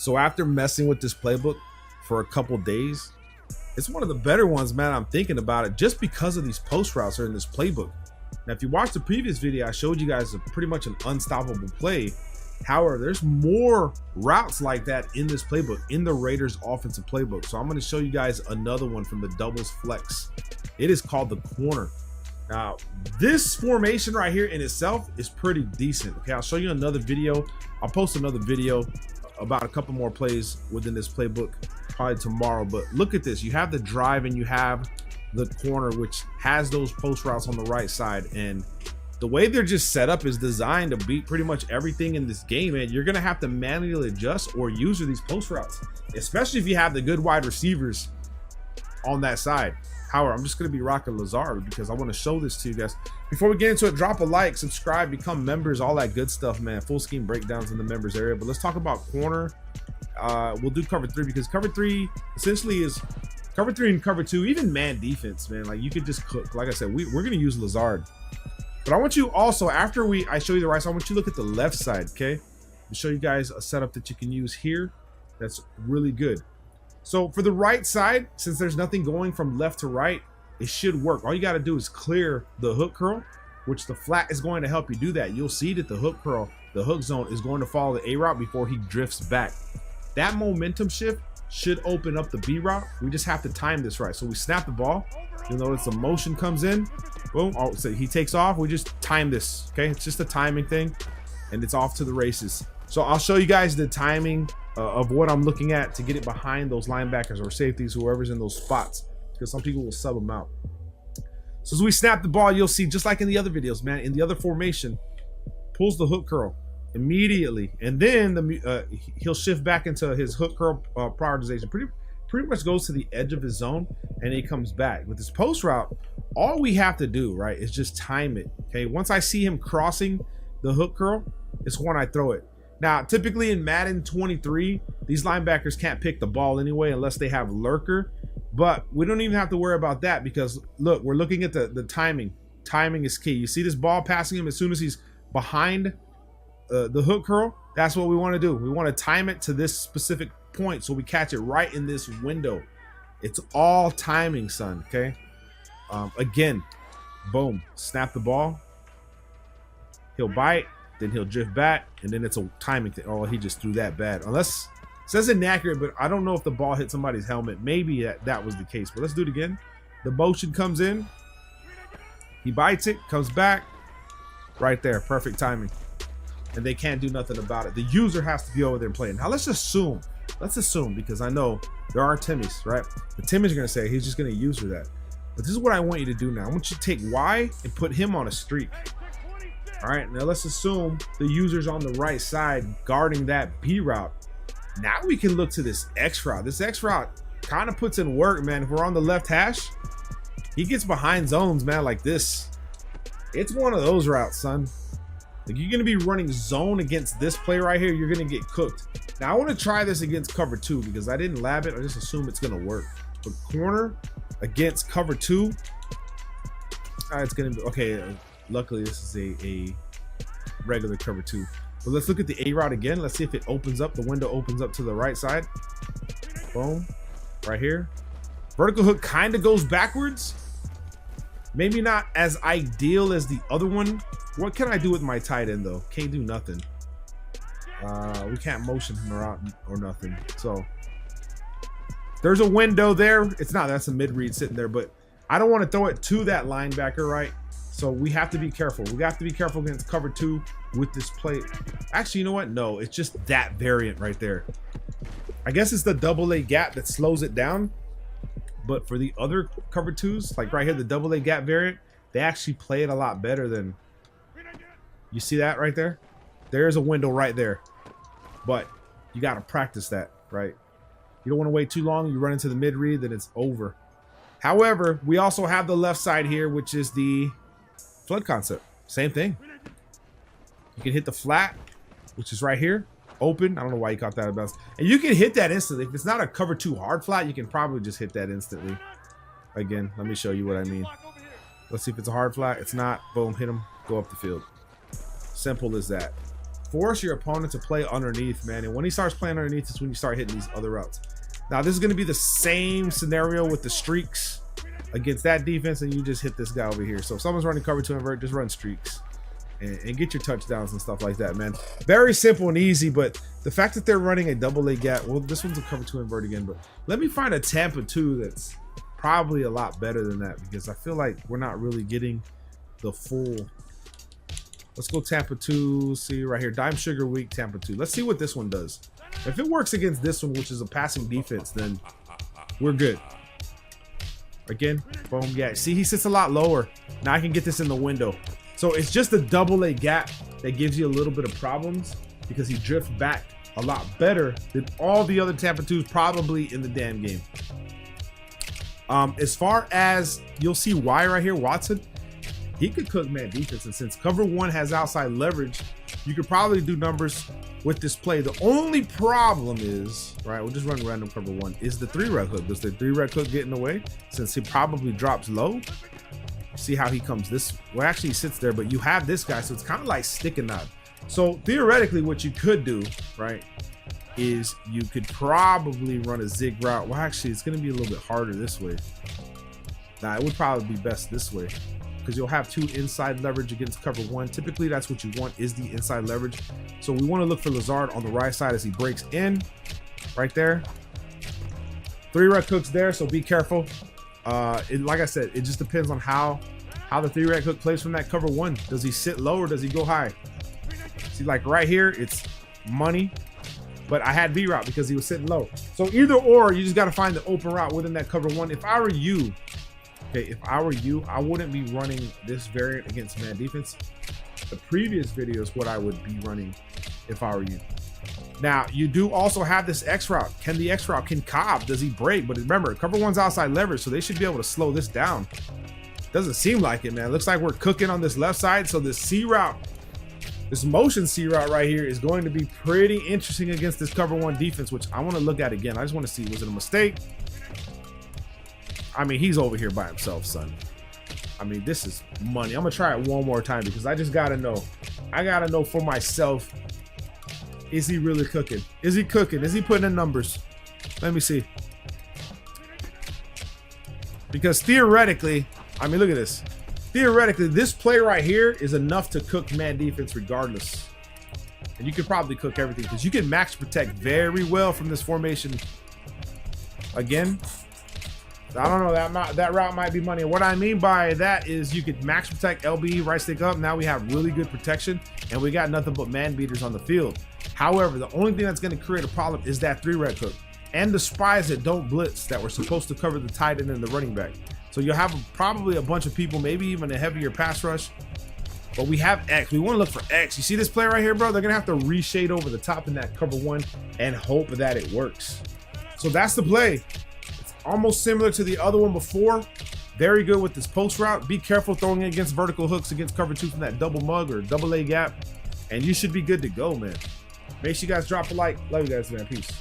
So after messing with this playbook for a couple days, it's one of the better ones, man. I'm thinking about it just because of these post routes are in this playbook. Now, if you watched the previous video, I showed you guys pretty much an unstoppable play. However, there's more routes like that in this playbook, in the Raiders offensive playbook. So I'm going to show you guys another one from the doubles flex. It is called the corner. Now, this formation right here in itself is pretty decent. Okay, I'll show you another video. I'll post another video about a couple more plays within this playbook probably tomorrow. But look at this. You have the drive and you have the corner, which has those post routes on the right side. And the way they're just set up is designed to beat pretty much everything in this game, and you're gonna have to manually adjust or use these post routes, especially if you have the good wide receivers on that side. However, I'm just gonna be rocking Lazard because I want to show this to you guys. Before we get into it, drop a like, subscribe, become members, all that good stuff, man. Full scheme breakdowns in the members area. But let's talk about corner. We'll do cover 3 because cover 3 essentially is cover 3 and cover 2, even man defense, man. Like, you could just cook. Like I said, we're gonna use Lazard. But I want you also, after I show you the right side, I want you to look at the left side, okay? To show you guys a setup that you can use here that's really good. So for the right side, since there's nothing going from left to right, it should work. All you got to do is clear the hook curl, which the flat is going to help you do that. You'll see that the hook curl, the hook zone is going to follow the A route before he drifts back. That momentum shift should open up the B route. We just have to time this right. So we snap the ball. You'll notice the motion comes in. Boom. Oh, so he takes off. We just time this. Okay. It's just a timing thing and it's off to the races. So I'll show you guys the timing of what I'm looking at to get it behind those linebackers or safeties, whoever's in those spots, because some people will sub them out. So as we snap the ball, you'll see, just like in the other videos, man, in the other formation, pulls the hook curl immediately. And then he'll shift back into his hook curl prioritization. Pretty much goes to the edge of his zone and he comes back. With this post route, all we have to do, right, is just time it. Okay, once I see him crossing the hook curl, it's when I throw it. Now, typically in Madden 23, these linebackers can't pick the ball anyway unless they have lurker, but we don't even have to worry about that because look, we're looking at the timing. Timing is key. You see this ball passing him as soon as he's behind the hook curl. That's what we want to do. We want to time it to this specific point so we catch it right in this window. It's all timing, son. Okay. Again, boom, snap the ball. He'll bite, then he'll drift back, and then it's a timing thing. Oh, he just threw that bad. Unless it says inaccurate, but I don't know if the ball hit somebody's helmet. Maybe that was the case. But let's do it again. The motion comes in. He bites it, comes back. Right there, perfect timing. And they can't do nothing about it. The user has to be over there and playing. Now let's assume, because I know there are Timmys, right? The Timmys are gonna say he's just gonna user that. But this is what I want you to do now. I want you to take Y and put him on a streak. All right, now let's assume the user's on the right side guarding that B route. Now we can look to this X route. This X route kind of puts in work, man. If we're on the left hash, he gets behind zones, man, like this. It's one of those routes, son. Like, you're gonna be running zone against this play right here, you're gonna get cooked. Now I want to try this against cover 2 because I didn't lab it. I just assume it's gonna work. But corner against cover 2, it's gonna be okay. Luckily this is a regular cover 2. But let's look at the A route again. Let's see if it opens up. The window opens up to the right side. Boom, right here. Vertical hook kind of goes backwards. Maybe not as ideal as the other one. What can I do with my tight end though? Can't do nothing. We can't motion him around or nothing. So there's a window there. It's not, that's a mid read sitting there, but I don't want to throw it to that linebacker, right? So we have to be careful. We have to be careful against cover 2 with this play. Actually, you know what? No, it's just that variant right there. I guess it's the double A gap that slows it down. But for the other cover 2s, like right here, the double A gap variant, they actually play it a lot better than. You see that right there? There's a window right there. But you got to practice that, right? You don't want to wait too long. You run into the mid read, then it's over. However, we also have the left side here, which is the flood concept. Same thing. You can hit the flat, which is right here, open. I don't know why you caught that about. And you can hit that instantly. If it's not a cover 2 hard flat, you can probably just hit that instantly. Again, let me show you what I mean. Let's see if it's a hard flat. It's not. Boom, hit him. Go up the field. Simple as that. force your opponent to play underneath, man. And when he starts playing underneath, is when you start hitting these other routes. Now, this is going to be the same scenario with the streaks against that defense, and you just hit this guy over here. So if someone's running cover 2 invert, just run streaks and get your touchdowns and stuff like that, man. Very simple and easy, but the fact that they're running a double A gap, well, this one's a cover 2 invert again, but let me find a Tampa 2 that's probably a lot better than that, because I feel like we're not really getting the full. Let's go Tampa 2. See right here, Dime Sugar Week, Tampa 2. Let's see what this one does. If it works against this one, which is a passing defense, then we're good. Again, boom, yeah. See, he sits a lot lower. Now I can get this in the window. So it's just a double A gap that gives you a little bit of problems, because he drifts back a lot better than all the other Tampa 2s probably in the damn game. As far as, you'll see why right here, Watson, he could cook man defense, and since cover 1 has outside leverage, you could probably do numbers with this play. The only problem is, right, we'll just run random cover 1, is the 3-rec hook. Does the 3-rec hook get in the way? Since he probably drops low, see how he comes this, well, actually he sits there, but you have this guy, so it's kind of like stick and nod. So theoretically, what you could do, right, is you could probably run a zig route. Well, actually, it's going to be a little bit harder this way. Nah, it would probably be best this way, because you'll have 2 inside leverage against cover 1. Typically, that's what you want, is the inside leverage. So we want to look for Lazard on the right side as he breaks in, right there. 3-rec hooks there, so be careful. Like I said, it just depends on how the 3-rec hook plays from that cover 1. Does he sit low or does he go high? See, like right here, it's money, but I had B route because he was sitting low. So either or, you just got to find the open route within that cover 1. If I were you, okay, if I were you, I wouldn't be running this variant against man defense. The previous video is what I would be running if I were you. Now, you do also have this X route. Can the X route, can Cobb, does he break? But remember, cover 1's outside leverage, so they should be able to slow this down. Doesn't seem like it, man. Looks like we're cooking on this left side. So this C route, this motion C route right here is going to be pretty interesting against this cover 1 defense, which I want to look at again. I just want to see, was it a mistake? I mean, he's over here by himself, son. I mean, this is money. I'm gonna try it one more time because I just gotta know. I gotta know for myself. Is he really cooking? Is he cooking? Is he putting in numbers? Let me see. Because theoretically, I mean, look at this. Theoretically, this play right here is enough to cook man defense regardless. And you could probably cook everything because you can max protect very well from this formation. Again, I don't know, that route might be money. And what I mean by that is you could max protect LB, right stick up. Now we have really good protection and we got nothing but man beaters on the field. However, the only thing that's going to create a problem is that 3-rec hook and the spies that don't blitz that were supposed to cover the tight end and the running back. So you'll have probably a bunch of people, maybe even a heavier pass rush. But we have X. We want to look for X. You see this play right here, bro? They're going to have to reshade over the top in that cover 1 and hope that it works. So that's the play. It's almost similar to the other one before. Very good with this post route. Be careful throwing it against vertical hooks against cover 2 from that double mug or double A gap. And you should be good to go, man. Make sure you guys drop a like. Love you guys, man. Peace.